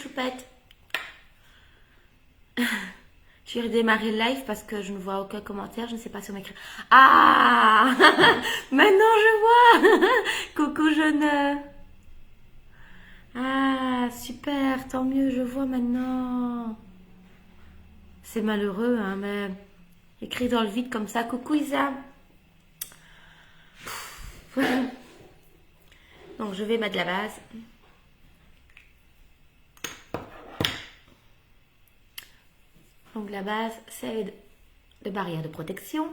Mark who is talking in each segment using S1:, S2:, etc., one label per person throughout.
S1: choupette. Je vais redémarrer le live parce que je ne vois aucun commentaire. Je ne sais pas sur mes écran. Ah maintenant je vois. Coucou jeune. Ah super, tant mieux, je vois maintenant. C'est malheureux, hein, mais écrit dans le vide comme ça. Coucou Isa. Donc je vais mettre la base. Donc la base, c'est de barrière de protection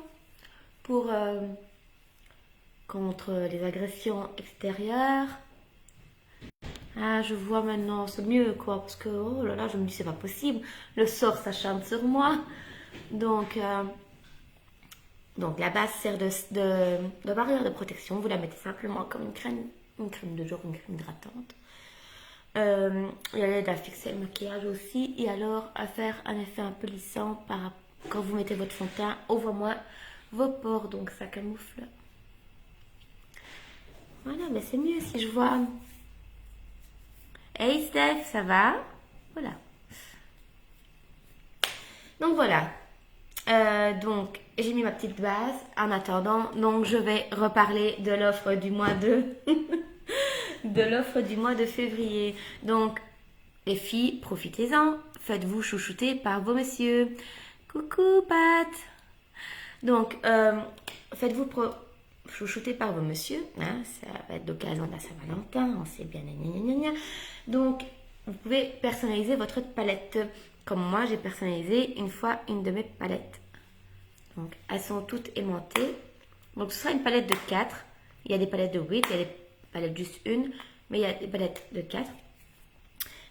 S1: pour contre les agressions extérieures. Ah, je vois maintenant, c'est mieux quoi, parce que oh là là, je me dis c'est pas possible, le sort s'acharne sur moi. Donc la base sert de barrière de protection. Vous la mettez simplement comme une crème de jour, une crème hydratante. Et elle aide à fixer le maquillage aussi, et alors à faire un effet un peu lissant quand vous mettez votre fond de teint. On voit moins vos pores, donc ça camoufle. Voilà, mais c'est mieux si je vois. Hey Steph, ça va? Voilà. Donc voilà. Donc j'ai mis ma petite base en attendant. Donc je vais reparler de l'offre du mois de de l'offre du mois de février. Donc les filles, profitez-en. Faites-vous chouchouter par vos messieurs. Coucou Pat. Donc faites-vous chouchouter par vos messieurs. Hein, ça va être l'occasion de la Saint-Valentin. On sait bien. Donc vous pouvez personnaliser votre palette. Comme moi, j'ai personnalisé une fois une de mes palettes. Donc, elles sont toutes aimantées. Donc, ce sera une palette de 4. Il y a des palettes de 8, il y a des palettes juste une, mais il y a des palettes de 4.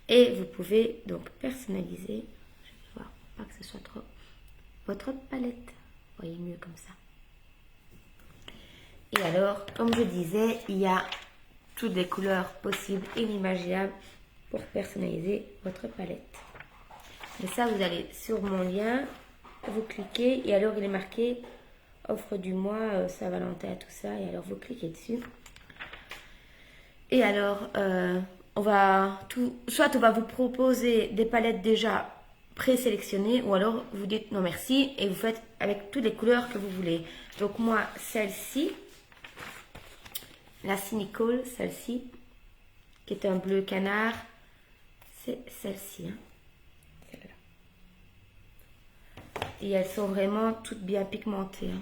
S1: Et vous pouvez donc personnaliser, je vais voir, pas que ce soit trop, votre palette. Vous voyez mieux comme ça. Et alors, comme je disais, il y a toutes les couleurs possibles et inimaginables pour personnaliser votre palette. Mais ça, vous allez sur mon lien, vous cliquez et alors il est marqué offre du mois, Saint-Valentin, tout ça. Et alors vous cliquez dessus. Et alors, soit on va vous proposer des palettes déjà présélectionnées, ou alors vous dites non merci et vous faites avec toutes les couleurs que vous voulez. Donc moi, celle-ci, la Cynical, celle-ci, qui est un bleu canard, c'est celle-ci. Hein. Et elles sont vraiment toutes bien pigmentées. Hein.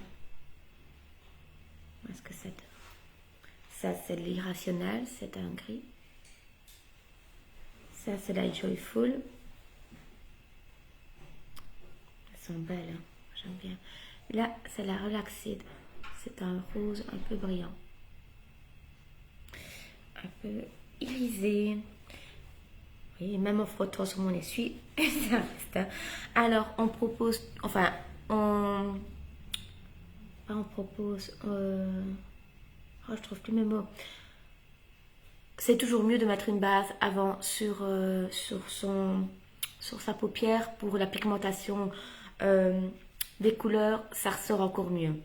S1: Est-ce que ça donne? Ça, c'est l'irrationnel, c'est un gris. Ça, c'est la Joyful. Elles sont belles, hein. J'aime bien. Là, c'est la Relaxed. C'est un rose un peu brillant. Un peu irisé. Oui, même en frottant sur mon essuie, ça reste. Alors, on propose, enfin, on propose, je trouve plus mes mots. C'est toujours mieux de mettre une base avant sur sa paupière pour la pigmentation des couleurs, ça ressort encore mieux.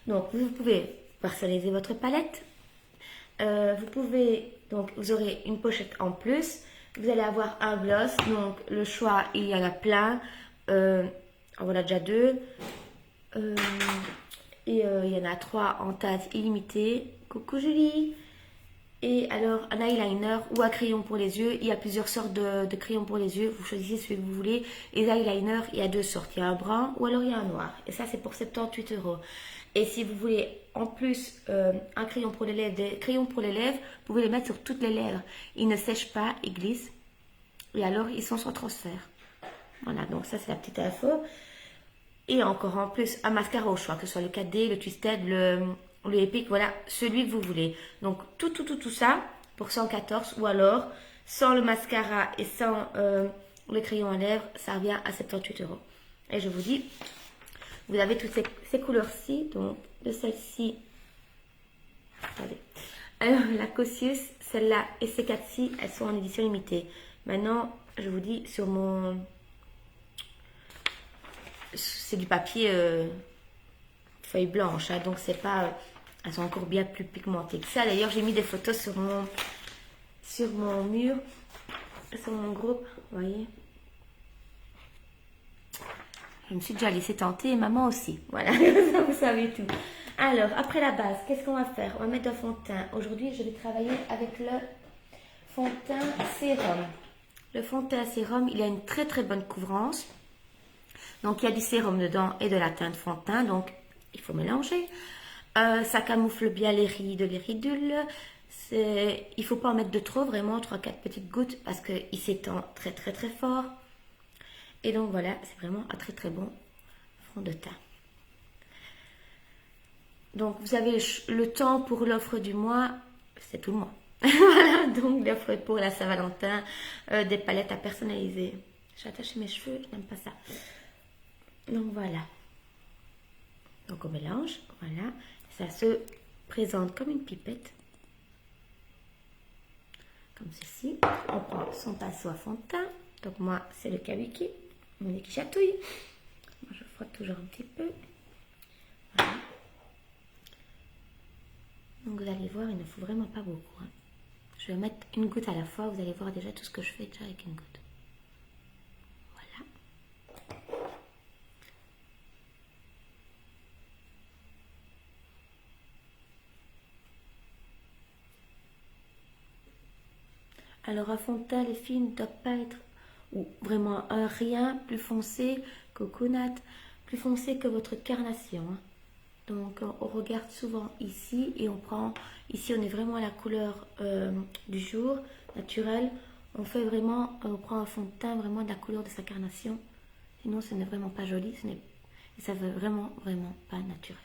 S1: Donc, vous pouvez personnaliser votre palette. Vous pouvez, donc vous aurez une pochette en plus. Vous allez avoir un gloss. Donc le choix, il y en a plein. Voilà déjà 2. Il y en a 3 en teinte illimitée. Coucou Julie. Et alors un eyeliner ou un crayon pour les yeux. Il y a plusieurs sortes de crayons pour les yeux. Vous choisissez celui que vous voulez. Et les eyeliners, il y a 2 sortes. Il y a un brun ou alors il y a un noir. Et ça, c'est pour 78 €. Et si vous voulez en plus un crayon pour les lèvres, des crayons pour les lèvres, vous pouvez les mettre sur toutes les lèvres. Ils ne sèchent pas, ils glissent. Et alors, ils sont sans transfert. Voilà, donc ça, c'est la petite info. Et encore en plus, un mascara au choix, que ce soit le 4D, le Twisted, le Epic, voilà, celui que vous voulez. Donc, tout ça pour 114. Ou alors, sans le mascara et sans le crayon à lèvres, ça revient à 78 €. Et je vous dis, vous avez toutes ces couleurs-ci, donc de celle-ci. Attendez. Alors, la Cautious, celle-là et ces 4-ci, elles sont en édition limitée. Maintenant, je vous dis, sur mon... C'est du papier feuille blanche, hein, donc c'est pas... elles sont encore bien plus pigmentées que ça. D'ailleurs, j'ai mis des photos sur mon mur sur mon groupe, vous voyez. Je me suis déjà laissé tenter et maman aussi. Voilà, ça vous savez tout. Alors, après la base, qu'est-ce qu'on va faire? On va mettre un fond de teint. Aujourd'hui, je vais travailler avec le fond de teint sérum. Le fond de teint sérum, il a une très très bonne couvrance. Donc, il y a du sérum dedans et de la teinte fond de teint. Donc, il faut mélanger. Ça camoufle bien les rides, les ridules. Il ne faut pas en mettre de trop, vraiment 3-4 petites gouttes parce qu'il s'étend très très très fort. Et donc voilà, c'est vraiment un très très bon fond de teint. Donc vous avez le temps pour l'offre du mois, c'est tout le mois. Voilà, donc l'offre pour la Saint-Valentin, des palettes à personnaliser. J'ai attaché mes cheveux, je n'aime pas ça. Donc voilà. Donc on mélange, voilà. Ça se présente comme une pipette. Comme ceci. On prend son pinceau à fond de teint. Donc moi, c'est le Kabuki. Mon nez qui chatouille. Moi, je frotte toujours un petit peu. Voilà. Donc vous allez voir, il ne faut vraiment pas beaucoup. Hein. Je vais mettre une goutte à la fois. Vous allez voir déjà tout ce que je fais déjà avec une goutte. Voilà. Alors à fond de teint, les filles ne doivent pas être ou vraiment un rien plus foncé que coconut, plus foncé que votre carnation. Hein. Donc on regarde souvent ici et on prend, ici on est vraiment à la couleur du jour, naturelle. On fait vraiment, on prend un fond de teint vraiment de la couleur de sa carnation. Sinon ce n'est vraiment pas joli, et ça veut vraiment, vraiment pas naturel.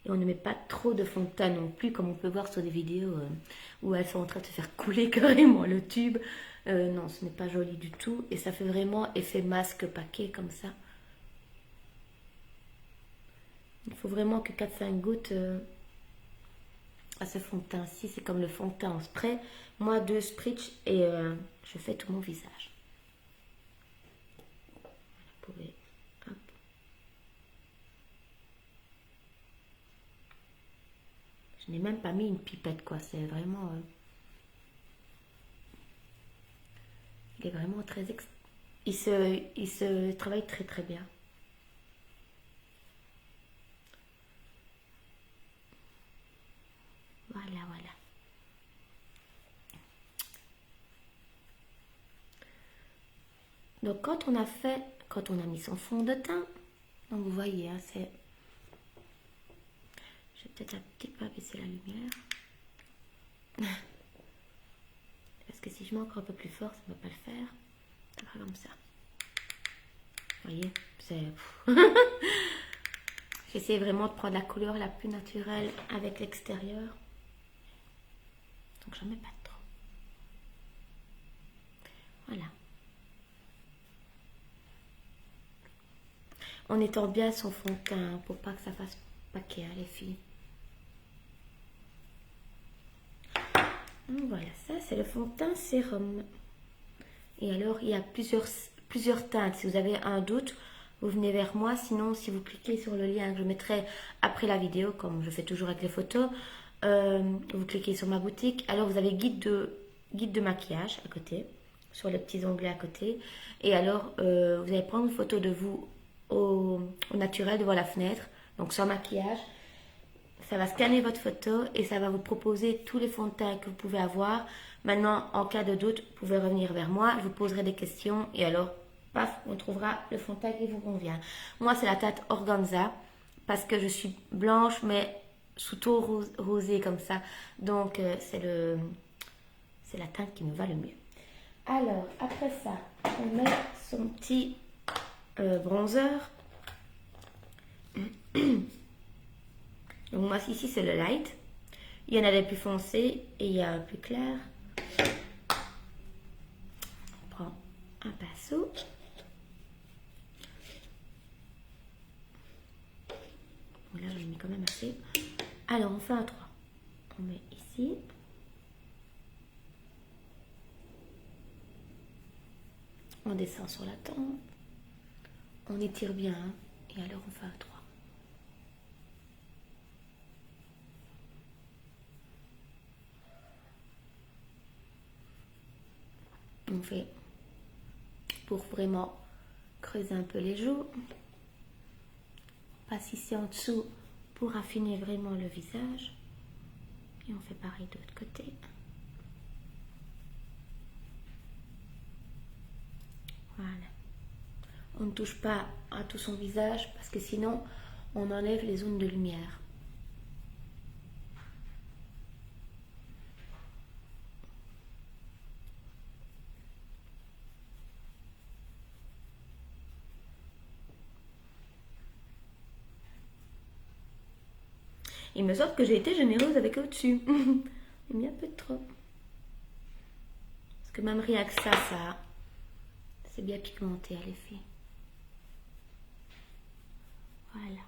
S1: Et on ne met pas trop de fond de teint non plus, comme on peut voir sur des vidéos où elles sont en train de se faire couler carrément le tube. Non, ce n'est pas joli du tout. Et ça fait vraiment effet masque paquet comme ça. Il faut vraiment que 4-5 gouttes à ce fond de teint-ci. C'est comme le fond de teint en spray. Moi, 2 spritz et je fais tout mon visage. Vous pouvez... Hop. Je n'ai même pas mis une pipette, quoi. C'est vraiment... il est vraiment très... Il se travaille très très bien. Voilà, voilà. Donc quand on a mis son fond de teint, donc vous voyez, hein, c'est... Je vais peut-être un petit peu abaisser la lumière. Parce que si je mets encore un peu plus fort, ça ne va pas le faire. Ça va comme ça. Vous voyez, c'est... J'essaie vraiment de prendre la couleur la plus naturelle avec l'extérieur. Donc j'en mets pas trop. Voilà. En étend bien son fond de teint pour pas que ça fasse paquet, hein, les filles. Donc voilà, ça c'est le fond de teint sérum. Et alors il y a plusieurs teintes. Si vous avez un doute, vous venez vers moi. Sinon, si vous cliquez sur le lien que je mettrai après la vidéo, comme je fais toujours avec les photos, vous cliquez sur ma boutique. Alors vous avez guide de maquillage à côté, sur les petits onglets à côté. Et alors vous allez prendre une photo de vous au naturel devant la fenêtre, donc sans maquillage. Ça va scanner votre photo et ça va vous proposer tous les fonds de teint que vous pouvez avoir. Maintenant, en cas de doute, vous pouvez revenir vers moi, je vous poserai des questions et alors, paf, on trouvera le fond de teint qui vous convient. Moi, c'est la teinte Organza parce que je suis blanche mais sous ton rosé comme ça. Donc, c'est la teinte qui me va le mieux. Alors, après ça, on met son petit bronzer. Donc moi ici c'est le light. Il y en a des plus foncés et il y a un plus clair. On prend un pinceau. Bon, là j'en ai mis quand même assez. Alors on fait un 3. On met ici. On descend sur la tempe. On étire bien. Hein, et alors on fait un 3. on fait pour vraiment creuser un peu les joues. On passe ici en dessous pour affiner vraiment le visage. Et on fait pareil de l'autre côté. Voilà. On ne touche pas à tout son visage parce que sinon on enlève les zones de lumière. Il me semble que j'ai été généreuse avec au-dessus. J'ai mis un peu de trop. Parce que même rien que ça, c'est bien pigmenté à l'effet. Voilà.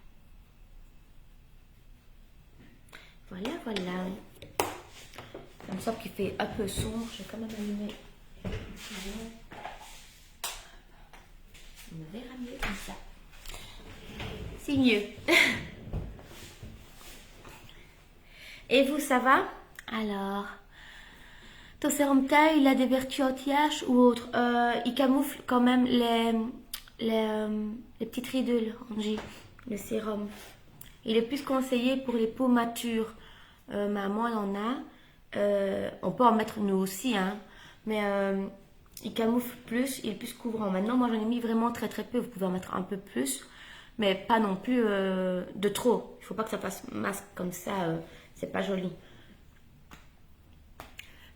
S1: Voilà, voilà. Ça me semble qu'il fait un peu sombre. Je vais quand même allumer. On me verra mieux comme ça. C'est mieux. Et vous, ça va? Alors, ton sérum taille, il a des vertus anti-âge ou autre? Il camoufle quand même les petites ridules, Angie, le sérum. Il est plus conseillé pour les peaux matures. Maman en a. On peut en mettre nous aussi, hein. Mais il camoufle plus, il est plus couvrant. Maintenant, moi j'en ai mis vraiment très très peu. Vous pouvez en mettre un peu plus, mais pas non plus de trop. Il ne faut pas que ça fasse masque comme ça. C'est pas joli.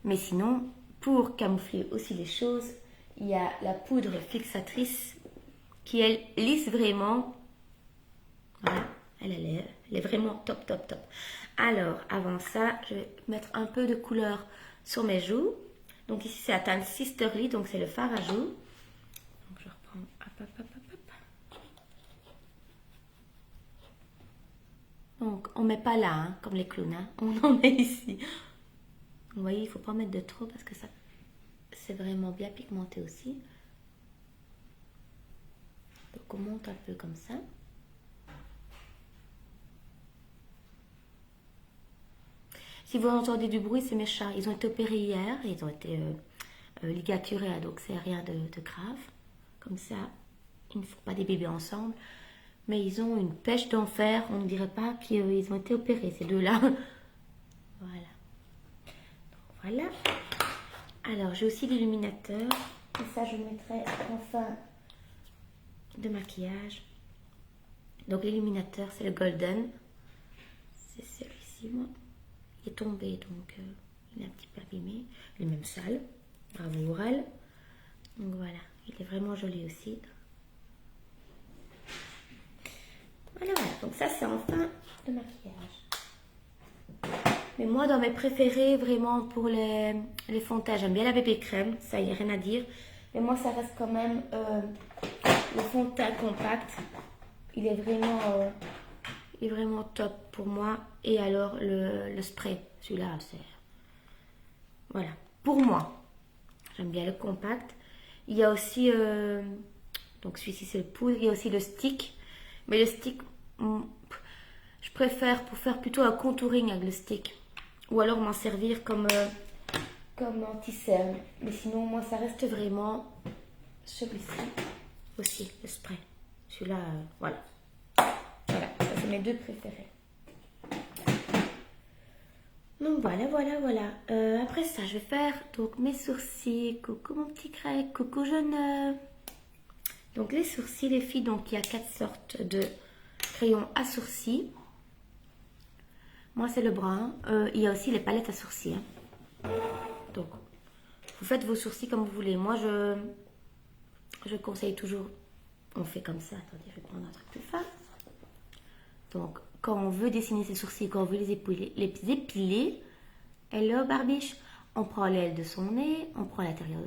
S1: Mais sinon, pour camoufler aussi les choses, il y a la poudre fixatrice qui, elle, lisse vraiment. Voilà, elle est vraiment top, top, top. Alors, avant ça, je vais mettre un peu de couleur sur mes joues. Donc ici, c'est la teinte Sisterly, donc c'est le fard à joues. Donc je reprends, hop, hop, hop, hop, hop. Donc, on ne met pas là, hein, comme les clowns, hein. On en met ici. Vous voyez, il ne faut pas mettre de trop parce que ça, c'est vraiment bien pigmenté aussi. Donc, on monte un peu comme ça. Si vous entendez du bruit, c'est mes chats. Ils ont été opérés hier, ils ont été ligaturés, donc c'est rien de grave. Comme ça, ils ne font pas des bébés ensemble. Mais ils ont une pêche d'enfer. On ne dirait pas qu'ils ont été opérés, ces deux-là. Voilà. Donc, voilà. Alors, j'ai aussi l'illuminateur. Et ça, je mettrai en fin de maquillage. Donc, l'illuminateur, c'est le Golden. C'est celui-ci, moi. Il est tombé, donc il est un petit peu abîmé. Il est même sale. Bravo Oral. Donc, voilà. Il est vraiment joli aussi. Voilà, voilà. Donc ça, c'est en fin de maquillage. Mais moi, dans mes préférés, vraiment pour les fonds de teint, j'aime bien la bébé crème. Ça, il n'y a rien à dire. Mais moi, ça reste quand même le fond de teint compact. Il est vraiment top pour moi. Et alors, le spray. Celui-là, c'est... Voilà. Pour moi. J'aime bien le compact. Il y a aussi... donc, celui-ci, c'est le poudre. Il y a aussi le stick. Mais le stick, je préfère pour faire plutôt un contouring avec le stick. Ou alors m'en servir comme anti-cerne. Mais sinon, moi, ça reste vraiment celui-ci aussi, le spray. Celui-là, voilà. Voilà, ça c'est mes deux préférés. Donc voilà, voilà, voilà. Après ça, je vais faire donc mes sourcils. Coucou mon petit Greg, coucou jeune. Donc les sourcils, les filles, donc il y a 4 sortes de crayons à sourcils. Moi c'est le brun. Il y a aussi les palettes à sourcils. Hein. Donc vous faites vos sourcils comme vous voulez. Moi je conseille toujours, on fait comme ça. Attendez, je vais prendre un truc plus fin. Donc quand on veut dessiner ses sourcils, quand on veut les épiler, hello barbiche, on prend l'aile de son nez, on prend l'intérieur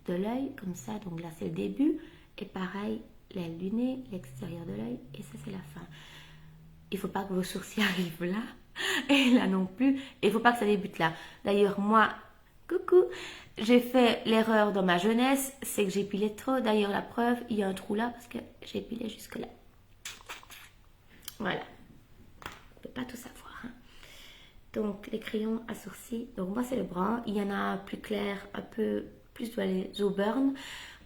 S1: de l'œil, comme ça. Donc là c'est le début. Et pareil, l'aile du nez, l'extérieur de l'œil, et ça c'est la fin. Il ne faut pas que vos sourcils arrivent là, et là non plus. Et il ne faut pas que ça débute là. D'ailleurs, moi, coucou, j'ai fait l'erreur dans ma jeunesse, c'est que j'ai épilé trop. D'ailleurs, la preuve, il y a un trou là, parce que j'ai épilé jusque là. Voilà. On ne peut pas tout savoir. Hein. Donc, les crayons à sourcils. Donc, moi, c'est le brun. Il y en a plus clair, un peu plus dans les auburn,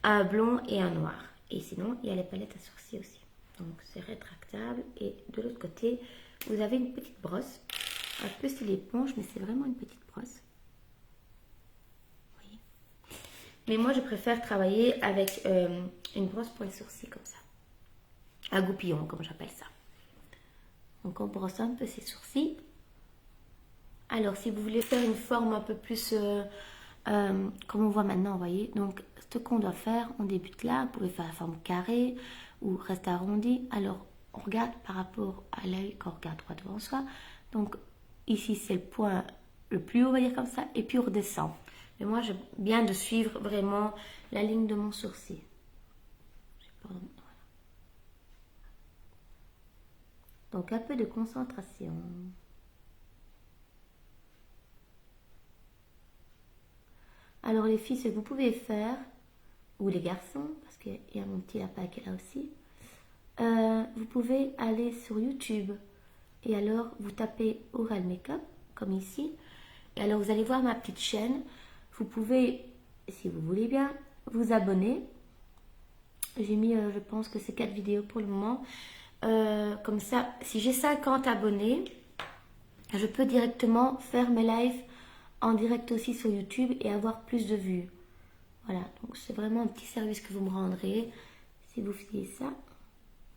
S1: un blond et un noir. Et sinon, il y a les palettes à sourcils aussi. Donc c'est rétractable. Et de l'autre côté, vous avez une petite brosse. Un peu style éponge, mais c'est vraiment une petite brosse. Vous voyez. Mais moi, je préfère travailler avec une brosse pour les sourcils comme ça. Un goupillon, comme j'appelle ça. Donc on brosse un peu ses sourcils. Alors si vous voulez faire une forme un peu plus comme on voit maintenant, vous voyez. Donc ce qu'on doit faire, on débute là. Vous pouvez faire la forme carrée ou reste arrondi. Alors on regarde par rapport à l'œil quand on regarde droit devant soi. Donc ici c'est le point le plus haut, on va dire comme ça. Et puis on redescend. Mais moi j'aime bien de suivre vraiment la ligne de mon sourcil. Donc un peu de concentration. Alors les filles, ce que vous pouvez faire, ou les garçons, parce qu'il y a mon petit lapin qui est là aussi, vous pouvez aller sur YouTube et alors vous tapez Oral Makeup, comme ici, et alors vous allez voir ma petite chaîne. Vous pouvez, si vous voulez bien, vous abonner. J'ai mis, je pense que c'est 4 vidéos pour le moment. Comme ça, si j'ai 50 abonnés, je peux directement faire mes lives en direct aussi sur YouTube et avoir plus de vues. Voilà, donc c'est vraiment un petit service que vous me rendrez. Si vous faisiez ça,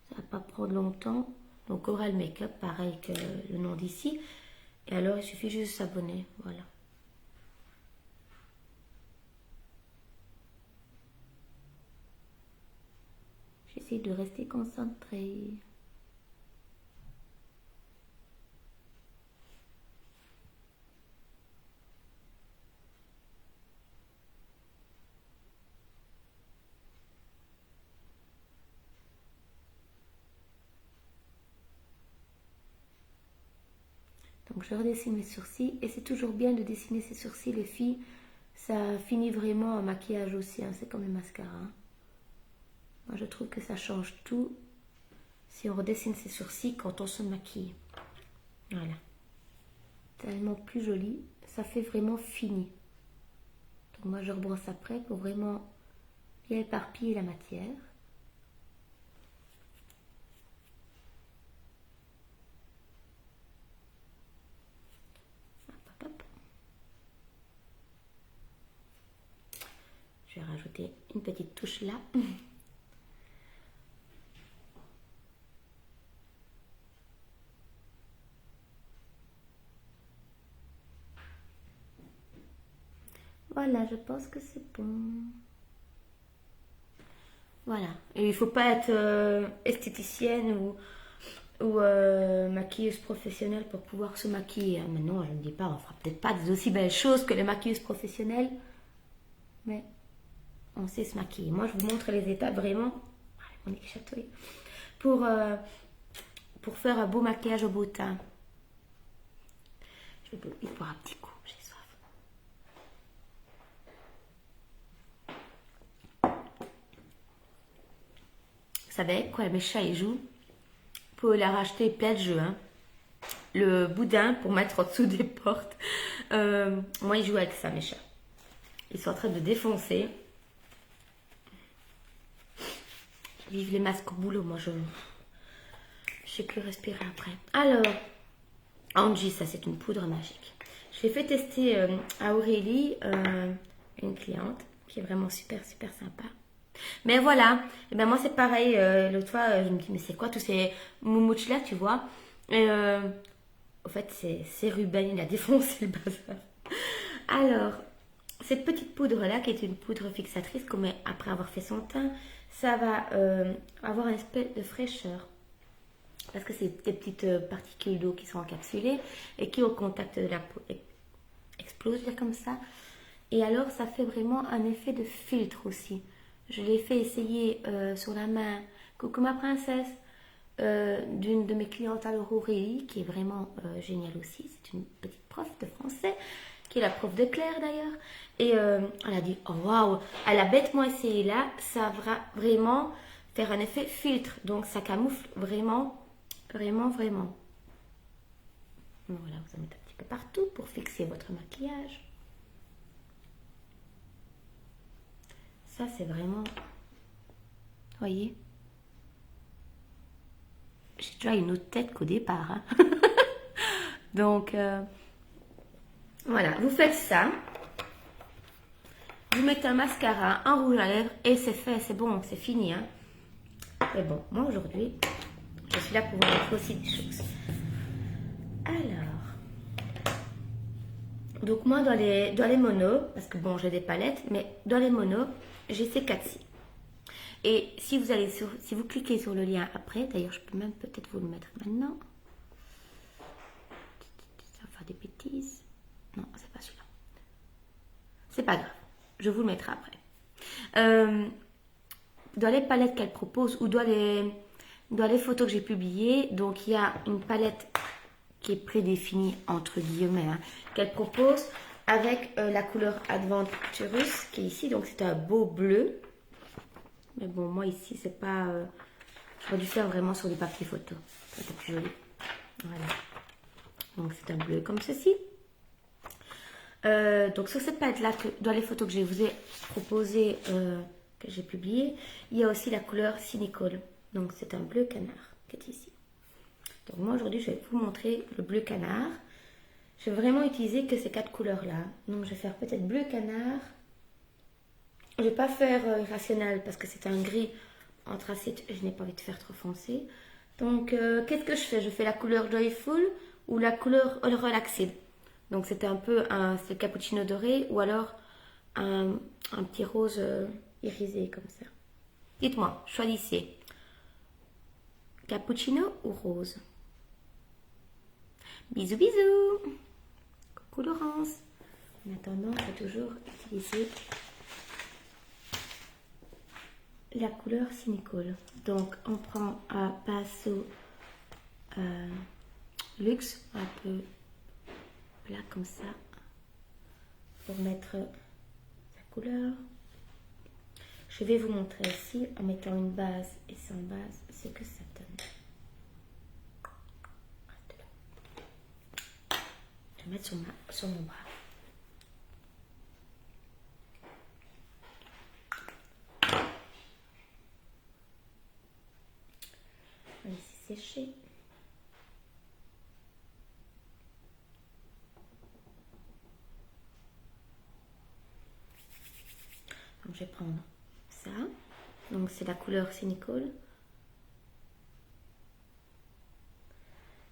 S1: ça va pas prendre longtemps. Donc Oral Makeup, pareil que le nom d'ici. Et alors, il suffit juste de s'abonner, voilà. J'essaie de rester concentrée. Donc je redessine mes sourcils et c'est toujours bien de dessiner ses sourcils les filles. Ça finit vraiment en maquillage aussi, hein. C'est comme le mascara. Moi je trouve que ça change tout si on redessine ses sourcils quand on se maquille. Voilà. Tellement plus joli, ça fait vraiment fini. Donc moi je rebrosse après pour vraiment bien éparpiller la matière. Je vais rajouter une petite touche là. Voilà, je pense que c'est bon. Voilà. Et il ne faut pas être esthéticienne ou maquilleuse professionnelle pour pouvoir se maquiller. Mais non, je ne dis pas, on fera peut-être pas des aussi belles choses que les maquilleuses professionnelles. Mais on sait se maquiller. Moi, je vous montre les étapes vraiment. On est chatouillé. Pour faire un beau maquillage au beau teint. Je vais boire un petit coup, j'ai soif. Vous savez quoi, mes chats ils jouent. Vous pouvez leur acheter plein de jeux. Hein. Le boudin pour mettre en dessous des portes. Moi, ils jouent avec ça, mes chats. Ils sont en train de défoncer. Vive les masques au boulot, moi je sais plus respirer après. Alors, Angie, ça c'est une poudre magique. Je l'ai fait tester à Aurélie, une cliente qui est vraiment super super sympa. Mais voilà, et ben moi c'est pareil. L'autre fois, je me dis mais c'est quoi tous ces moumouches là, tu vois. Et en fait c'est Ruben, il a défoncé le bazar. Alors, cette petite poudre là qui est une poudre fixatrice qu'on met après avoir fait son teint, ça va avoir une espèce de fraîcheur. Parce que c'est des petites particules d'eau qui sont encapsulées et qui au contact de la peau explosent comme ça. Et alors ça fait vraiment un effet de filtre aussi. Je l'ai fait essayer sur la main, coucou ma princesse, d'une de mes clientes à Aurélie, qui est vraiment géniale aussi. C'est une petite prof de français, qui est la prof de Claire d'ailleurs. Et elle a dit, oh waouh, elle a bêtement essayé là, ça va vraiment faire un effet filtre. Donc ça camoufle vraiment, vraiment, vraiment. Voilà, vous en mettez un petit peu partout pour fixer votre maquillage. Ça, c'est vraiment... Voyez? J'ai déjà une autre tête qu'au départ. Hein. Donc, voilà. Vous faites ça. Vous mettez un mascara, un rouge à lèvres et c'est fait. C'est bon, c'est fini. Hein. Mais bon, moi aujourd'hui, je suis là pour vous montrer aussi des choses. Alors, donc moi dans les monos, parce que bon j'ai des palettes, mais dans les monos, j'ai ces quatre-ci. Et si vous cliquez sur le lien après, d'ailleurs je peux même peut-être vous le mettre maintenant. Ça va faire des bêtises. Non, c'est pas celui-là. C'est pas grave, je vous le mettrai après. Dans les palettes qu'elle propose ou dans les photos que j'ai publiées, donc il y a une palette qui est prédéfinie entre guillemets, hein, qu'elle propose avec la couleur Adventurous qui est ici, donc c'est un beau bleu. Mais bon, moi ici c'est pas... j'aurais dû faire vraiment sur du papier photo, c'est plus joli. Voilà. Donc c'est un bleu comme ceci. Donc sur cette palette là, dans les photos que je vous ai proposées, que j'ai publiées, il y a aussi la couleur Cynical. Donc c'est un bleu canard qui est ici. Donc moi aujourd'hui je vais vous montrer le bleu canard. Je vais vraiment utiliser que ces quatre couleurs là. Donc je vais faire peut-être bleu canard. Je ne vais pas faire irrationnel parce que c'est un gris anthracite. Je n'ai pas envie de faire trop foncé. Donc qu'est-ce que je fais? Je fais la couleur Joyful ou la couleur Relaxed. Donc c'est un peu c'est le cappuccino doré ou alors un petit rose irisé comme ça. Dites-moi, choisissez. Cappuccino ou rose? Bisous, bisous. Coucou Laurence. En attendant, je vais toujours utiliser la couleur Cynical. Donc, on prend un pinceau luxe, un peu plat comme ça, pour mettre sa couleur. Je vais vous montrer ici, en mettant une base et sans base, ce que ça donne. Je vais mettre sur mon bras. On va laisser sécher. Donc je vais prendre ça. Donc c'est la couleur Cynical.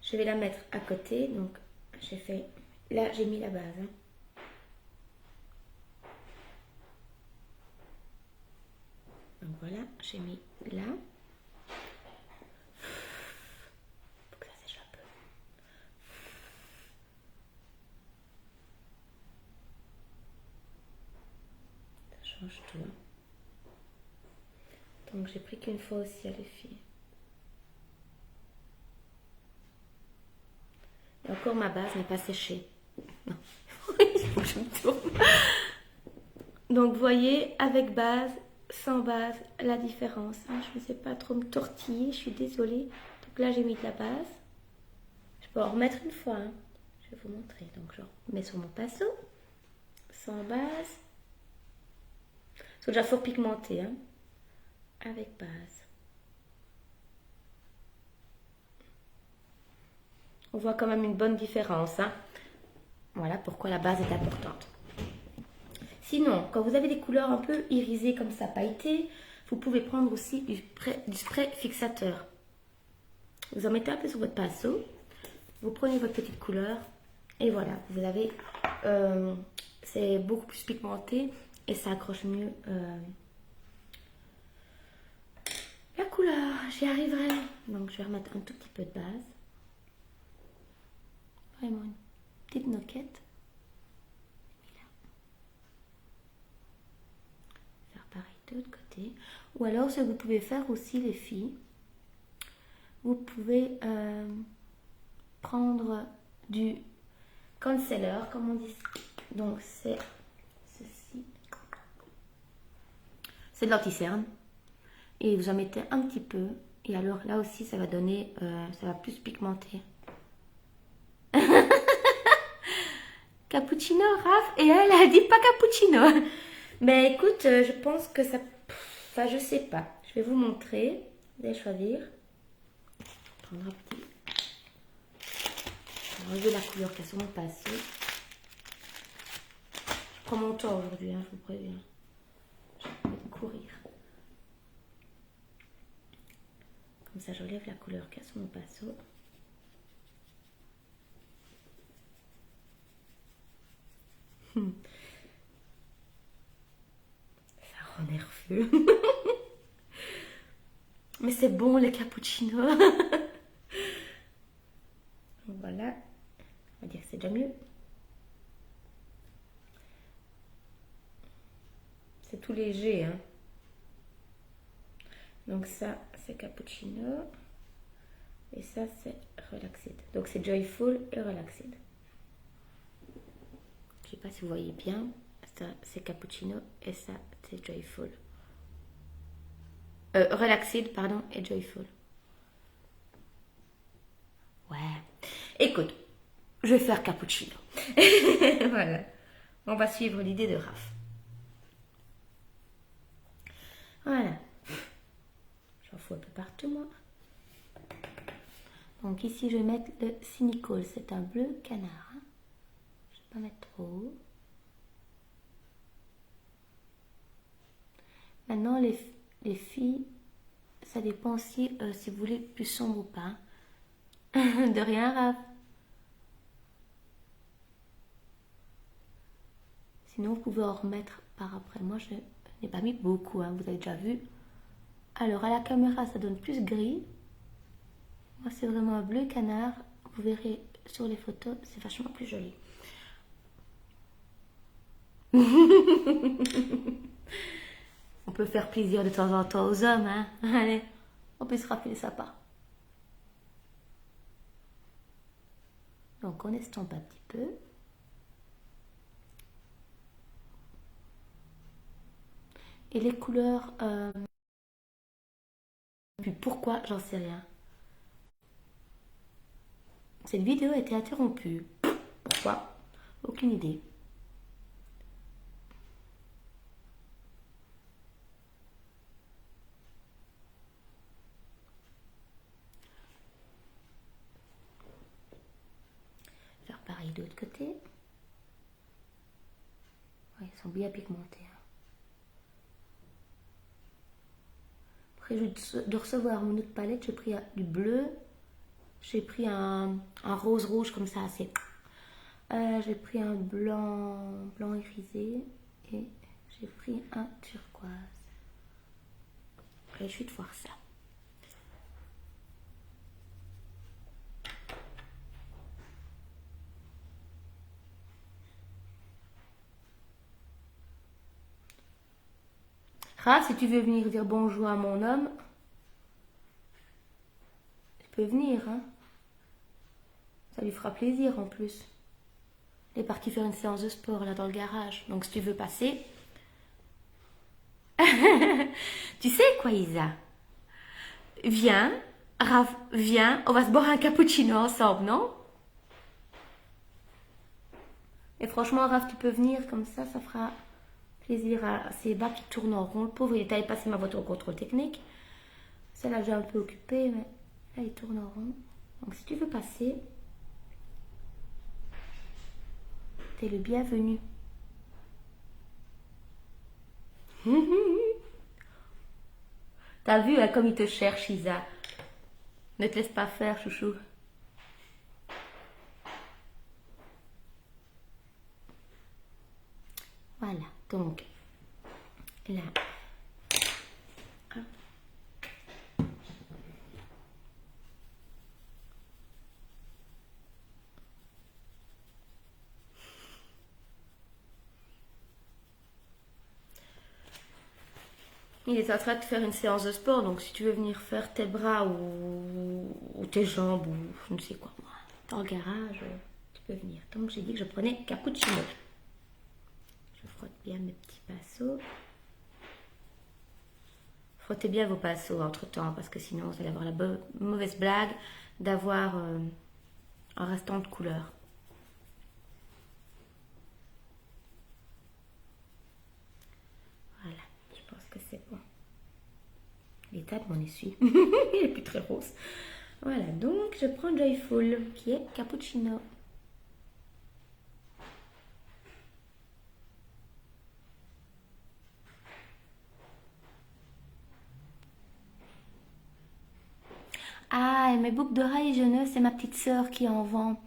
S1: Je vais la mettre à côté. Donc j'ai fait... Là j'ai mis la base. Hein. Donc voilà, j'ai mis là. Faut que ça sèche un peu. Ça change tout. Donc j'ai pris qu'une fois aussi à les filles. Et encore ma base n'est pas séchée. Non. Il faut que je me tourne. Donc vous voyez, avec base, sans base, la différence. Hein. Je ne sais pas trop me tortiller, je suis désolée. Donc là j'ai mis de la base. Je peux en remettre une fois. Hein. Je vais vous montrer. Donc je mets sur mon pinceau. Sans base. C'est déjà fort pigmenté. Hein. Avec base. On voit quand même une bonne différence. Hein. Voilà pourquoi la base est importante. Sinon, quand vous avez des couleurs un peu irisées comme ça, pailletées, vous pouvez prendre aussi du spray fixateur. Vous en mettez un peu sur votre pinceau. Vous prenez votre petite couleur. Et voilà, vous avez... c'est beaucoup plus pigmenté et ça accroche mieux la couleur. J'y arriverai. Donc je vais remettre un tout petit peu de base. Vraiment une petite noquette. Faire pareil de l'autre côté. Ou alors ce que vous pouvez faire aussi les filles, vous pouvez prendre du concealer comme on dit. Donc c'est ceci. C'est de l'anti-cerne. Et vous en mettez un petit peu. Et alors là aussi ça va donner, ça va plus pigmenter. Cappuccino, Raph. Et elle a dit pas cappuccino. Mais écoute, je pense que ça... Enfin, je sais pas. Je vais vous montrer. Vous allez choisir. Prendre un petit... Je vais enlever la couleur qui a sur mon pinceau. Je prends mon temps aujourd'hui, hein, je vous préviens. Je vais courir. Comme ça, j'enlève la couleur qui a sur mon pinceau. Ça rend nerveux. Mais c'est bon, les cappuccinos. Voilà. On va dire que c'est déjà mieux. C'est tout léger, hein. Donc ça, c'est cappuccino. Et ça, c'est relaxed. Donc c'est joyful et relaxed. Je sais pas si vous voyez bien. Ça, c'est cappuccino et ça, c'est joyful. Relaxed, pardon, et joyful. Ouais. Écoute, je vais faire cappuccino. Voilà. On va suivre l'idée de Raph. Voilà. J'en fous un peu partout, moi. Donc ici, je vais mettre le cynical. C'est un bleu canard. Hein. Je ne vais pas mettre trop. Maintenant, les filles, ça dépend aussi si vous voulez plus sombre ou pas. De rien, Raph. Sinon, vous pouvez en remettre par après. Moi, je n'ai pas mis beaucoup, hein, vous avez déjà vu. Alors, à la caméra, ça donne plus gris. Moi, c'est vraiment un bleu canard. Vous verrez sur les photos, c'est vachement plus joli. On peut faire plaisir de temps en temps aux hommes, hein. Allez, on peut se rappeler ça pas. Donc, on estompe un petit peu. Et les couleurs... Puis pourquoi, j'en sais rien. Cette vidéo a été interrompue. Pourquoi? Aucune idée. Faire pareil de l'autre côté. Ouais, ils sont bien pigmentés. Hein. Après, de recevoir mon autre palette, j'ai pris du bleu. J'ai pris un rose rouge comme ça, assez. J'ai pris un blanc irisé. Et j'ai pris un turquoise. Réjouis de voir ça. Raph, si tu veux venir dire bonjour à mon homme, tu peux venir, hein. Ça lui fera plaisir en plus. Il est parti faire une séance de sport là dans le garage. Donc si tu veux passer... Tu sais quoi, Isa? Viens, Raph, viens, on va se boire un cappuccino ensemble, non? Et franchement, Raph, tu peux venir comme ça fera plaisir à ces bas qui tournent en rond. Le pauvre, il est allé passer ma voiture au contrôle technique. Celle-là, j'ai un peu occupée, mais là, il tourne en rond. Donc, si tu veux passer, t'es le bienvenu. T'as vu, hein, comme il te cherche, Isa. Ne te laisse pas faire, chouchou. Voilà, donc, là. Il est en train de faire une séance de sport, donc si tu veux venir faire tes bras ou tes jambes ou je ne sais quoi, moi, dans le garage, tu peux venir. Donc j'ai dit que je prenais cappuccino. Je frotte bien mes petits pinceaux. Frottez bien vos pinceaux entre temps, parce que sinon vous allez avoir la mauvaise blague d'avoir un restant de couleur. délicate mon essuie. Il est plus très rose. Voilà, donc je prends Joyful qui est cappuccino. Ah, et mes boucles d'oreilles jeuneux, c'est ma petite sœur qui en vend.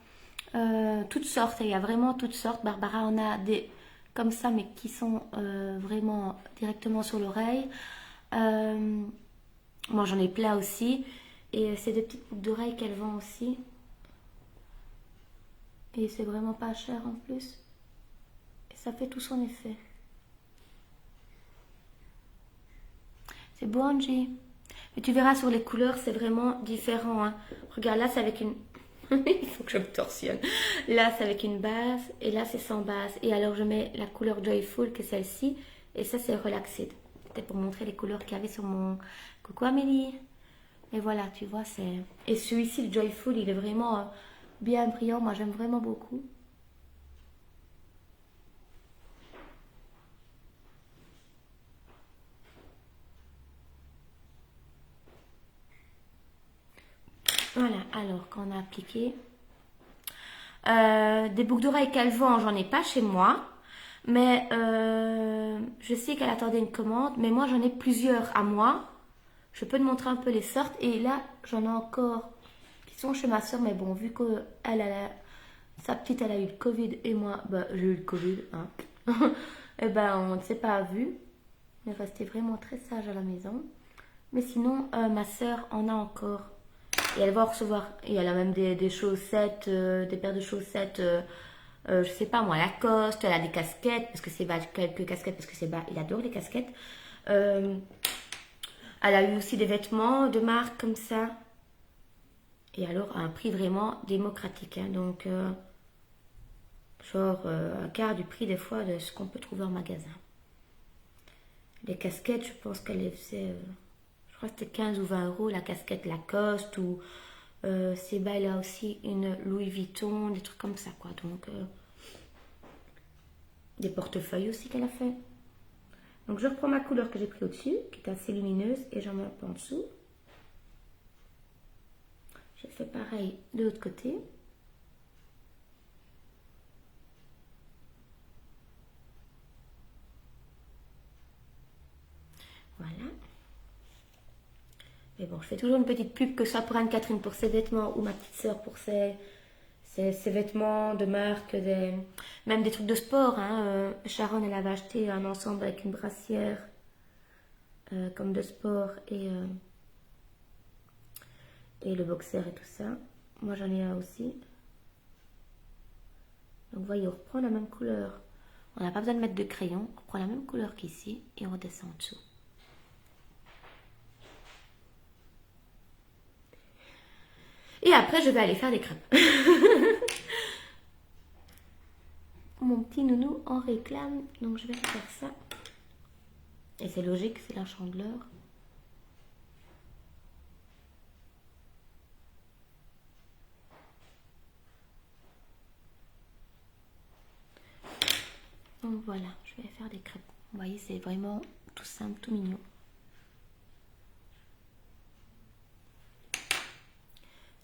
S1: Toutes sortes, il y a vraiment toutes sortes. Barbara en a des comme ça, mais qui sont vraiment directement sur l'oreille. Euh, Moi, j'en ai plein aussi. Et c'est des petites boucles d'oreilles qu'elle vend aussi. Et c'est vraiment pas cher en plus. Et ça fait tout son effet. C'est beau, Angie. Mais tu verras sur les couleurs, c'est vraiment différent, hein. Regarde, là, c'est avec une... Il faut que je me torsionne. Là, c'est avec une base. Et là, c'est sans base. Et alors, je mets la couleur Joyful, que est celle-ci. Et ça, c'est Relaxed. C'était pour montrer les couleurs qu'il y avait sur mon... Coucou Amélie. Et voilà, tu vois, c'est... Et celui-ci, le Joyful, il est vraiment bien brillant. Moi, j'aime vraiment beaucoup. Voilà, alors, quand on a appliqué... des boucles d'oreilles qu'elle vend, j'en ai pas chez moi. Mais je sais qu'elle attendait une commande. Mais moi, j'en ai plusieurs à moi. Je peux te montrer un peu les sortes. Et là, j'en ai encore qui sont chez ma soeur. Mais bon, vu que sa petite, elle a eu le Covid et moi, bah, j'ai eu le Covid. Hein. Et ben, on ne s'est pas vu. On est resté vraiment très sage à la maison. Mais sinon, ma soeur en a encore. Et elle va en recevoir. Et elle a même des chaussettes, des paires de chaussettes, je sais pas moi, Lacoste. Elle a des casquettes, parce que c'est bas, quelques casquettes, parce que c'est bas. Il adore les casquettes. Euh, Elle a eu aussi des vêtements de marque comme ça. Et alors, à un prix vraiment démocratique, hein. Donc, genre, un quart du prix des fois de ce qu'on peut trouver en magasin. Les casquettes, je pense qu'elle les faisait, je crois que c'était 15 ou 20 euros la casquette Lacoste ou c'est bas, là aussi une Louis Vuitton, des trucs comme ça, quoi. Donc, des portefeuilles aussi qu'elle a fait. Donc, je reprends ma couleur que j'ai pris au-dessus, qui est assez lumineuse, et j'en mets un peu en dessous. Je fais pareil de l'autre côté. Voilà. Mais bon, je fais toujours une petite pub, que ce soit pour Anne-Catherine pour ses vêtements ou ma petite sœur pour ses vêtements de marque, même des trucs de sport, hein. Sharon, elle avait acheté un ensemble avec une brassière comme de sport et le boxer et tout ça. Moi, j'en ai un aussi. Donc, vous voyez, on reprend la même couleur. On n'a pas besoin de mettre de crayon. On reprend la même couleur qu'ici et on redescend en dessous. Et après, je vais aller faire des crêpes. Mon petit nounou en réclame, donc je vais faire ça. Et c'est logique, c'est la chandeleur. Donc voilà, je vais faire des crêpes. Vous voyez, c'est vraiment tout simple, tout mignon.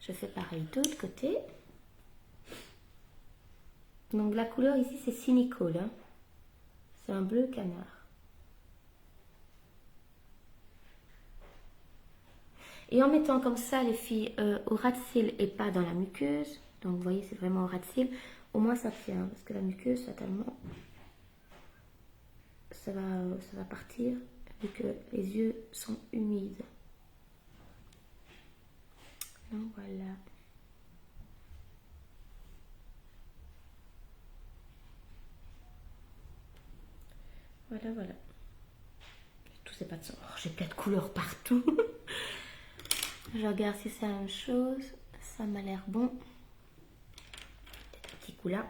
S1: Je fais pareil de l'autre côté. Donc la couleur ici, c'est Cynical, hein. C'est un bleu canard. Et en mettant comme ça les filles au ras de cils et pas dans la muqueuse, donc vous voyez, c'est vraiment au ras de cils, au moins ça tient, parce que la muqueuse, fatalement, ça va partir, vu que les yeux sont humides. Donc voilà. Voilà, voilà. Tout c'est pas de son. Oh, j'ai plein de couleurs partout. Je regarde si c'est la même chose. Ça m'a l'air bon. Des petits coups là.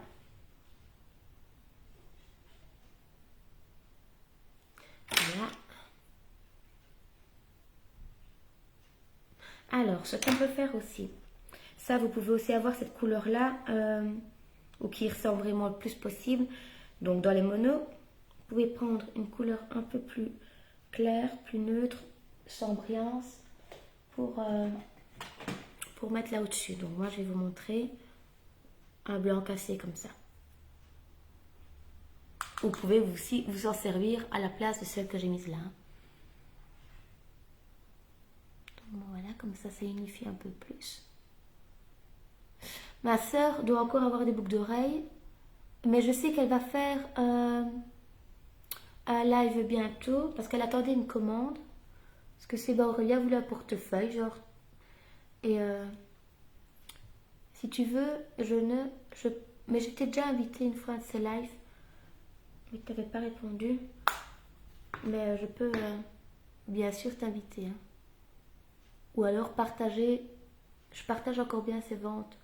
S1: Voilà. Alors, ce qu'on peut faire aussi, ça, vous pouvez aussi avoir cette couleur-là, ou qui ressemble vraiment le plus possible. Donc, dans les monos, vous pouvez prendre une couleur un peu plus claire, plus neutre, chambriance pour mettre là au-dessus. Donc moi je vais vous montrer un blanc cassé comme ça. Vous pouvez aussi vous en servir à la place de celle que j'ai mise là. Donc voilà, comme ça unifie un peu plus. Ma soeur doit encore avoir des boucles d'oreilles, mais je sais qu'elle va faire un live bientôt parce qu'elle attendait une commande. Parce que c'est Aurélia voulait un portefeuille, genre. Et si tu veux, mais je t'ai déjà invité une fois à ces lives, mais tu n'avais pas répondu. Mais je peux bien sûr t'inviter. Hein. Ou alors partager. Je partage encore bien ces ventes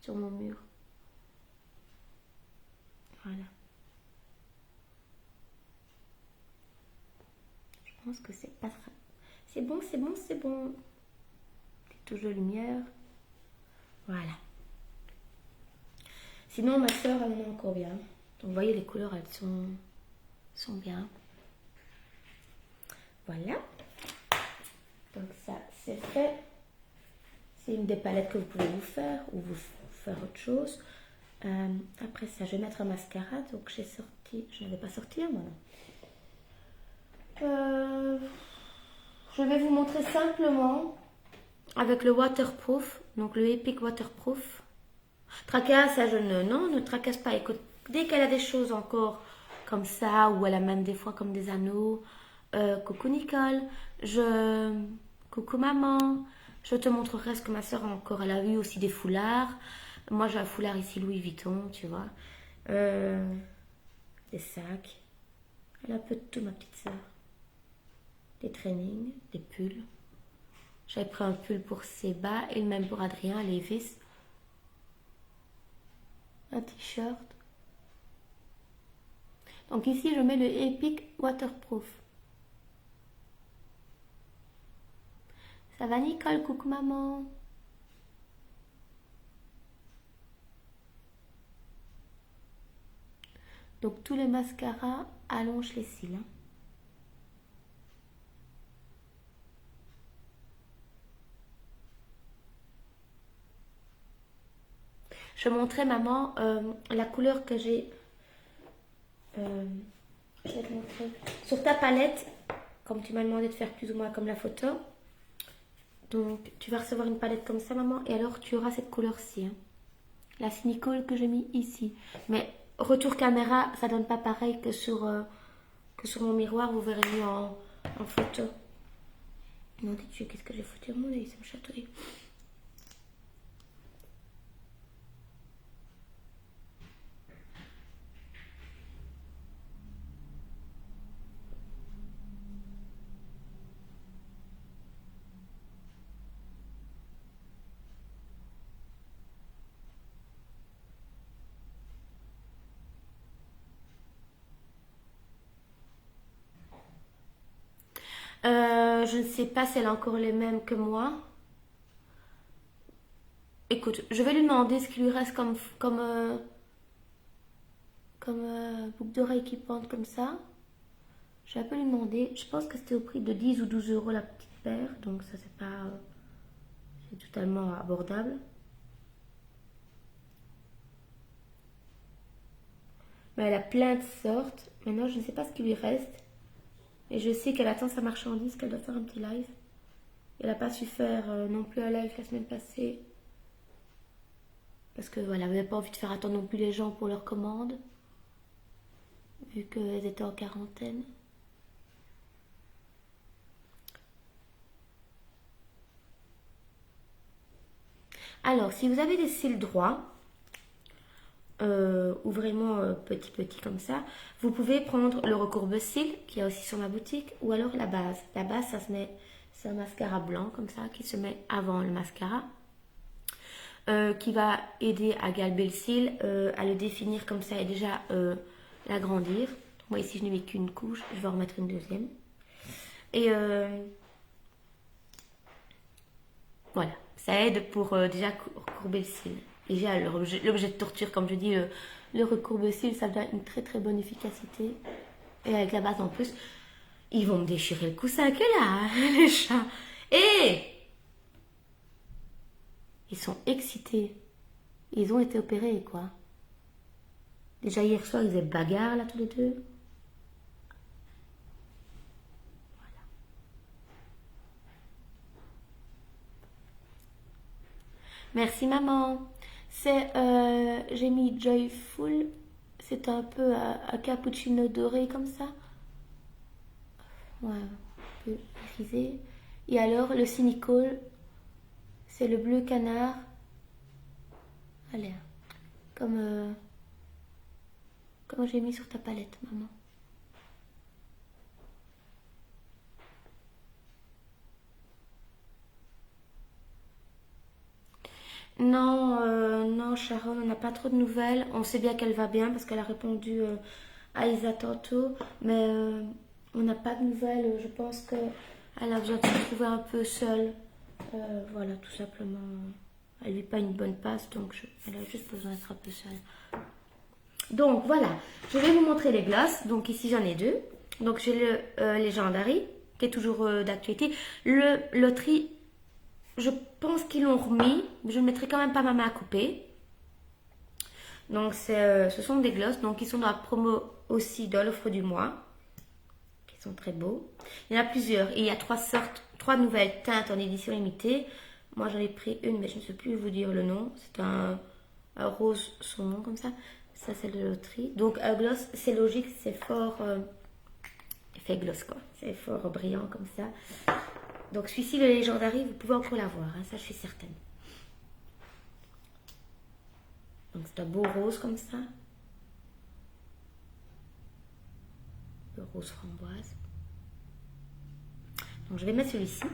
S1: sur mon mur. Voilà. Je pense que c'est pas très... C'est bon, c'est bon, c'est bon. Petite touche de lumière. Voilà. Sinon, ma soeur, elle en a encore bien. Donc, vous voyez, les couleurs, elles sont bien. Voilà. Donc, ça, c'est fait. C'est une des palettes que vous pouvez vous faire ou vous faire autre chose. Après ça, je vais mettre un mascara. Donc, j'ai sorti... Je n'avais pas sorti un, moi, non. Je vais vous montrer simplement avec le waterproof. Donc, le Epic Waterproof. Tracasse, ça, ne tracasse pas. Écoute, dès qu'elle a des choses encore comme ça, ou elle a même des fois comme des anneaux, coucou Nicole, coucou maman, je te montrerai ce que ma soeur a encore. Elle a eu aussi des foulards. Moi, j'ai un foulard ici Louis Vuitton, tu vois. Des sacs. Elle a un peu de tout, ma petite soeur. Des trainings, des pulls. J'avais pris un pull pour Seba et le même pour Adrien, Levis. Un t-shirt. Donc ici, je mets le Epic Waterproof. Ça va Nicole, coucou maman. Donc tous les mascaras allongent les cils. Hein. Je montrais maman la couleur que j'ai. Je vais te montrer. Sur ta palette, comme tu m'as demandé de faire plus ou moins comme la photo. Donc tu vas recevoir une palette comme ça maman. Et alors tu auras cette couleur-ci. Hein. La Cynicole que j'ai mis ici. Mais retour caméra, ça donne pas pareil que sur mon miroir. Vous verrez mieux en photo. Non, dis-tu, qu'est-ce que j'ai foutu à mon œil, ça me chatouille. Je ne sais pas si elle a encore les mêmes que moi. Écoute, je vais lui demander ce qu'il lui reste comme boucle d'oreille qui pendent comme ça. Je vais un peu lui demander. Je pense que c'était au prix de 10 ou 12 euros la petite paire. Donc ça, c'est pas... c'est totalement abordable. Mais elle a plein de sortes. Maintenant, je ne sais pas ce qu'il lui reste. Et je sais qu'elle attend sa marchandise, qu'elle doit faire un petit live. Elle n'a pas su faire non plus un live la semaine passée. Parce que voilà, elle n'avait pas envie de faire attendre non plus les gens pour leur commande. Vu qu'elles étaient en quarantaine. Alors, si vous avez des cils droits, ou vraiment petit comme ça, vous pouvez prendre le recourbe-cils, qui est aussi sur ma boutique, ou alors la base. La base, ça se met, c'est un mascara blanc comme ça, qui se met avant le mascara. Qui va aider à galber le cil, à le définir comme ça et déjà l'agrandir. Moi ici je n'ai mis qu'une couche, je vais en remettre une deuxième. Et voilà, ça aide pour déjà courber le cil. Et j'ai l'objet de torture, comme je dis, le recourbe-cils, ça donne une très très bonne efficacité. Et avec la base en plus. Ils vont me déchirer le coussin que là, hein, les chats. Et ils sont excités. Ils ont été opérés, quoi. Déjà hier soir, ils faisaient bagarre, là, tous les deux. Merci, maman. J'ai mis Joyful. C'est un peu à cappuccino doré, comme ça. Ouais, un peu frisé. Et alors, le cynical, c'est le bleu canard. Allez, comme j'ai mis sur ta palette, maman. Non, non, Sharon, on n'a pas trop de nouvelles. On sait bien qu'elle va bien parce qu'elle a répondu à Isa tantôt, mais on n'a pas de nouvelles. Je pense qu'elle a besoin de se trouver un peu seule. Voilà, tout simplement. Elle vit pas une bonne passe, donc elle a juste besoin d'être un peu seule. Donc voilà, je vais vous montrer les glaces. Donc ici j'en ai deux. Donc j'ai le Legendary qui est toujours d'actualité. Le loterie, je pense qu'ils l'ont remis, mais je ne mettrai quand même pas ma main à couper. Donc ce sont des glosses, donc ils sont dans la promo aussi dans l'offre du mois, qui sont très beaux. Il y en a plusieurs et il y a trois nouvelles teintes en édition limitée. Moi j'en ai pris une, mais je ne sais plus vous dire le nom. C'est un rose saumon comme ça. Ça c'est de loterie. Donc un gloss, c'est logique, c'est fort effet gloss quoi. C'est fort brillant comme ça. Donc celui-ci, le Legendary, vous pouvez encore l'avoir, hein, ça je suis certaine. Donc c'est un beau rose comme ça. Le rose framboise. Donc je vais mettre celui-ci.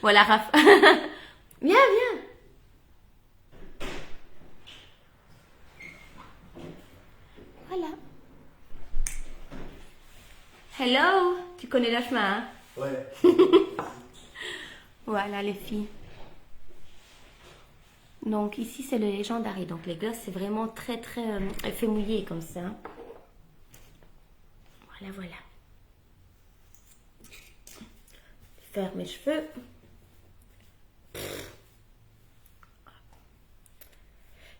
S1: Voilà, Raph. Viens, viens. Voilà. Hello. Tu connais le chemin, hein?
S2: Ouais.
S1: Voilà les filles. Donc ici c'est le Legendary. Donc les glosses c'est vraiment très très effet mouillé comme ça. Voilà, voilà. Faire mes cheveux.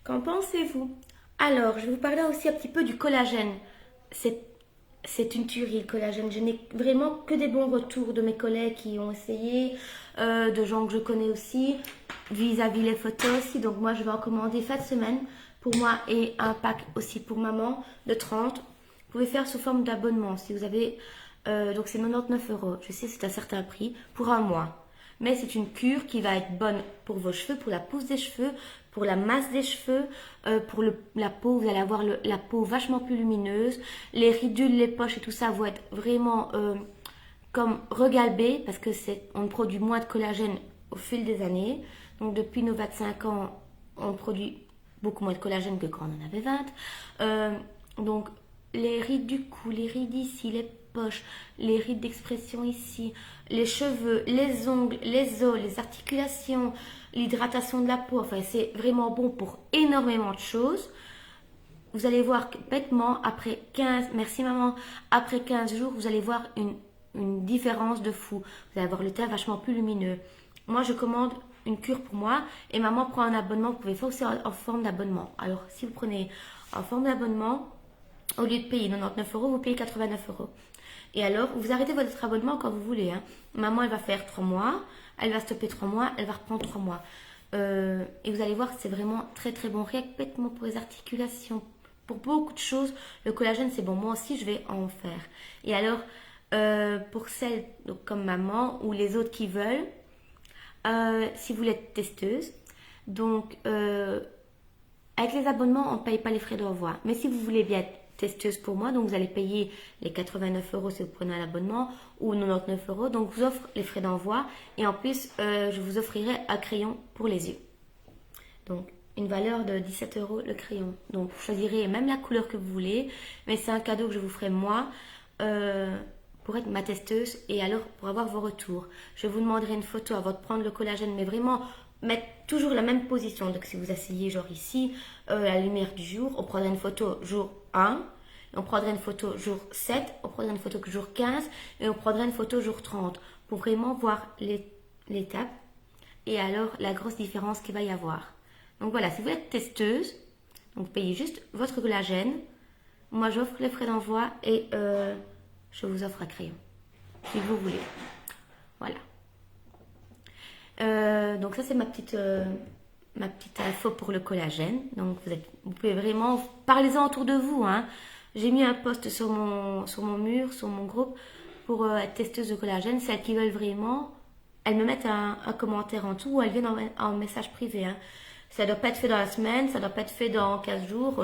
S1: Qu'en pensez-vous? Alors, je vais vous parler aussi un petit peu du collagène. C'est une tuerie le collagène. Je n'ai vraiment que des bons retours de mes collègues qui ont essayé, de gens que je connais aussi, vis-à-vis les photos aussi. Donc moi, je vais en commander fin de semaine pour moi et un pack aussi pour maman de 30. Vous pouvez faire sous forme d'abonnement si vous avez... donc c'est 99 €. Je sais, c'est un certain prix pour un mois. Mais c'est une cure qui va être bonne pour vos cheveux, pour la pousse des cheveux, pour la masse des cheveux, pour la peau. Vous allez avoir la peau vachement plus lumineuse. Les ridules, les poches et tout ça vont être vraiment comme regalbées parce que on produit moins de collagène au fil des années. Donc depuis nos 25 ans, on produit beaucoup moins de collagène que quand on en avait 20. Donc les rides du cou, les rides ici, les poches, les rides d'expression ici, les cheveux, les ongles, les os, les articulations, l'hydratation de la peau. Enfin, c'est vraiment bon pour énormément de choses. Vous allez voir que bêtement, après 15, merci maman, après 15 jours, vous allez voir une différence de fou. Vous allez avoir le teint vachement plus lumineux. Moi, je commande une cure pour moi et maman prend un abonnement. Vous pouvez faire aussi en forme d'abonnement. Alors, si vous prenez en forme d'abonnement, au lieu de payer 99 €, vous payez 89 €. Et alors, vous arrêtez votre abonnement quand vous voulez. Hein. Maman, elle va faire 3 mois, elle va stopper 3 mois, elle va reprendre 3 mois. Et vous allez voir que c'est vraiment très très bon. Rien que bêtement pour les articulations, pour beaucoup de choses, le collagène c'est bon. Moi aussi je vais en faire. Et alors, pour celles donc, comme maman ou les autres qui veulent, si vous êtes testeuse, donc avec les abonnements on ne paye pas les frais d'envoi. Mais si vous voulez bien être testeuse pour moi, donc vous allez payer les 89 € si vous prenez un abonnement ou 99 €. Donc je vous offre les frais d'envoi et en plus je vous offrirai un crayon pour les yeux. Donc une valeur de 17 € le crayon. Donc vous choisirez même la couleur que vous voulez, mais c'est un cadeau que je vous ferai moi pour être ma testeuse et alors pour avoir vos retours. Je vous demanderai une photo avant de prendre le collagène, mais vraiment mettre toujours la même position. Donc si vous asseyez genre ici, la lumière du jour, on prendra une photo jour 1, on prendra une photo jour 7, on prendra une photo jour 15 et on prendra une photo jour 30 pour vraiment voir l'étape et alors la grosse différence qu'il va y avoir. Donc voilà, si vous êtes testeuse, donc payez juste votre collagène. Moi j'offre les frais d'envoi et je vous offre un crayon si vous voulez. Voilà. Donc ça c'est ma petite info pour le collagène. Donc vous pouvez vraiment parlez-en autour de vous. Hein. J'ai mis un post sur mon mur, sur mon groupe pour être testeuse de collagène. Celles qui veulent vraiment, elles me mettent un commentaire en tout ou elles viennent en message privé. Hein. Ça ne doit pas être fait dans la semaine, ça ne doit pas être fait dans 15 jours.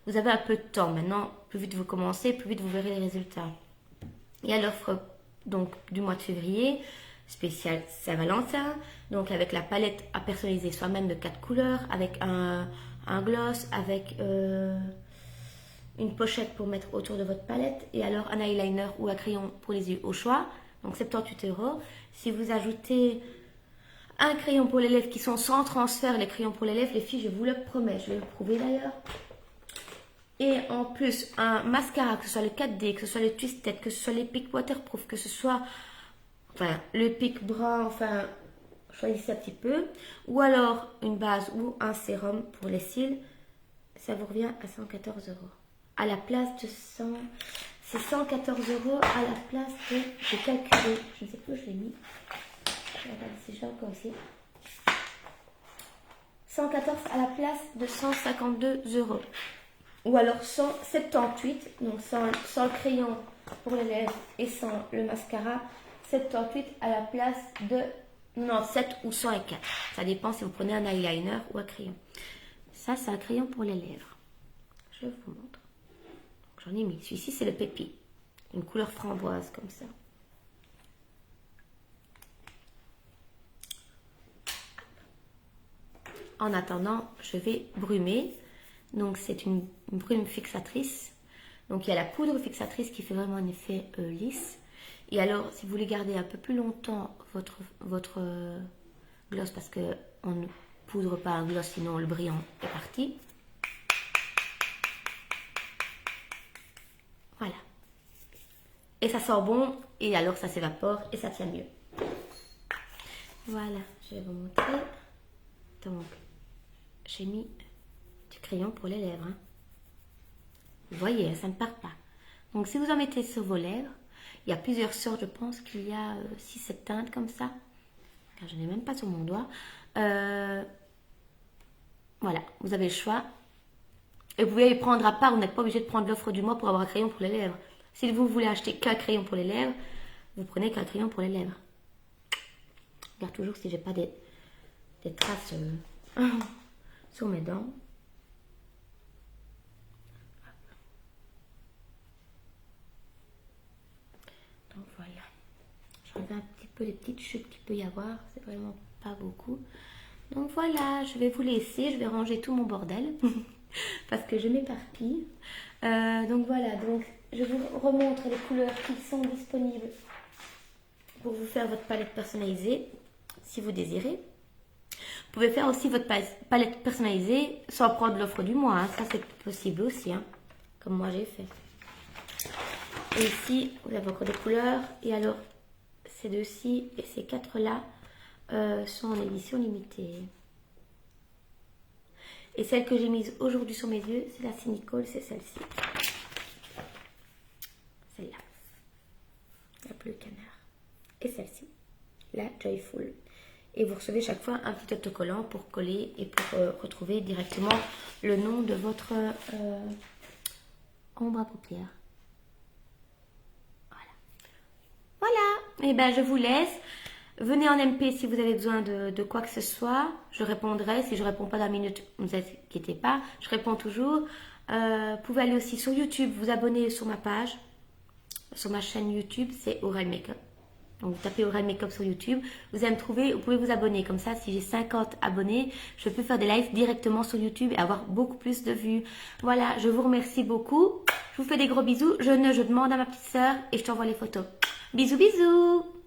S1: Vous avez un peu de temps maintenant. Plus vite vous commencez, plus vite vous verrez les résultats. Et à l'offre donc du mois de février, spécial Saint-Valentin, donc avec la palette à personnaliser soi-même de 4 couleurs, avec un gloss, avec une pochette pour mettre autour de votre palette, et alors un eyeliner ou un crayon pour les yeux au choix, donc 78 €. Si vous ajoutez un crayon pour les lèvres qui sont sans transfert, les crayons pour les lèvres, les filles, je vous le promets, je vais le prouver d'ailleurs. Et en plus, un mascara, que ce soit le 4D, que ce soit le Twisted, que ce soit les pics waterproof, que ce soit le pic brun, choisissez un petit peu. Ou alors une base ou un sérum pour les cils, ça vous revient à 114 €. À la place de 100, c'est 114 € à la place de, j'ai calculé, je ne sais plus où je l'ai mis. Je vais regarder si je l'ai encore ici. 114 à la place de 152 €. Ou alors 178, donc sans le crayon pour les lèvres et sans le mascara, 78 à la place de 97 ou 104. Ça dépend si vous prenez un eyeliner ou un crayon. Ça, c'est un crayon pour les lèvres. Je vous montre. J'en ai mis. Celui-ci, c'est le Pépi. Une couleur framboise comme ça. En attendant, je vais brumer. Donc c'est une brume fixatrice. Donc il y a la poudre fixatrice qui fait vraiment un effet lisse. Et alors si vous voulez garder un peu plus longtemps votre gloss, parce qu'on ne poudre pas un gloss sinon le brillant est parti. Voilà. Et ça sent bon et alors ça s'évapore et ça tient mieux. Voilà, je vais vous montrer. Donc j'ai mis du crayon pour les lèvres. Hein. Vous voyez, ça ne part pas. Donc si vous en mettez sur vos lèvres, il y a plusieurs sortes, je pense qu'il y a 6-7 teintes comme ça. Car je n'ai même pas sur mon doigt. Voilà, vous avez le choix. Et vous pouvez les prendre à part, vous n'êtes pas obligé de prendre l'offre du mois pour avoir un crayon pour les lèvres. Si vous voulez acheter qu'un crayon pour les lèvres, vous prenez qu'un crayon pour les lèvres. Je regarde toujours si j'ai pas des traces sur mes dents. Donc voilà, je regarde un petit peu les petites chutes qu'il peut y avoir, c'est vraiment pas beaucoup. Donc voilà, je vais vous laisser, je vais ranger tout mon bordel parce que je m'éparpille. Donc voilà, donc je vous remontre les couleurs qui sont disponibles pour vous faire votre palette personnalisée si vous désirez. Vous pouvez faire aussi votre palette personnalisée sans prendre l'offre du mois, hein. Ça c'est possible aussi, hein, comme moi j'ai fait. Et ici, vous avez encore des couleurs. Et alors, ces deux-ci et ces quatre-là sont en édition limitée. Et celle que j'ai mise aujourd'hui sur mes yeux, c'est la Cynical, c'est celle-ci. Celle-là. La Bleu Canard. Et celle-ci, la Joyful. Et vous recevez chaque fois un petit autocollant pour coller et pour retrouver directement le nom de votre ombre à paupières. Voilà, et ben je vous laisse. Venez en MP si vous avez besoin de quoi que ce soit. Je répondrai. Si je réponds pas dans la minute, ne vous inquiétez pas. Je réponds toujours. Vous pouvez aller aussi sur YouTube, vous abonner sur ma page, sur ma chaîne YouTube, c'est Aurel Makeup. Donc vous tapez Aurel Makeup sur YouTube, vous allez me trouver, vous pouvez vous abonner. Comme ça, si j'ai 50 abonnés, je peux faire des lives directement sur YouTube et avoir beaucoup plus de vues. Voilà, je vous remercie beaucoup. Je vous fais des gros bisous. Je demande à ma petite sœur et je t'envoie les photos. Bisous, bisous!